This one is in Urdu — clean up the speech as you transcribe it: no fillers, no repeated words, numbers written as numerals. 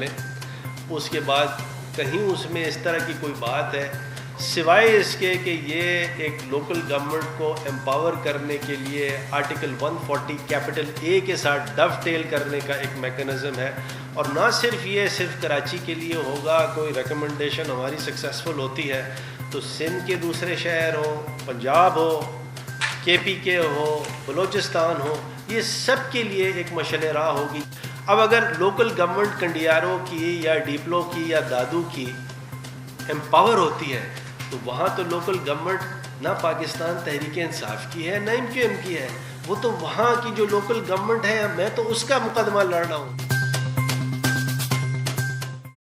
میں. اس کے بعد کہیں اس میں اس طرح کی کوئی بات ہے سوائے اس کے کہ یہ ایک لوکل گورنمنٹ کو امپاور کرنے کے لیے آرٹیکل 140 کیپٹل اے کے ساتھ ڈو ٹیل کرنے کا ایک میکنزم ہے. اور نہ صرف یہ صرف کراچی کے لیے ہوگا, کوئی ریکمنڈیشن ہماری سکسیسفل ہوتی ہے تو سندھ کے دوسرے شہر ہوں, پنجاب ہو, KPK ہو, بلوچستان ہو, یہ سب کے لیے ایک مشعل راہ ہوگی. اب اگر لوکل گورنمنٹ کنڈیاروں کی یا ڈیپلو کی یا دادو کی امپاور ہوتی ہے تو وہاں تو لوکل گورنمنٹ نہ پاکستان تحریک انصاف کی ہے نہ MQM کی ہے, وہ تو وہاں کی جو لوکل گورنمنٹ ہے, میں تو اس کا مقدمہ لڑ رہا ہوں.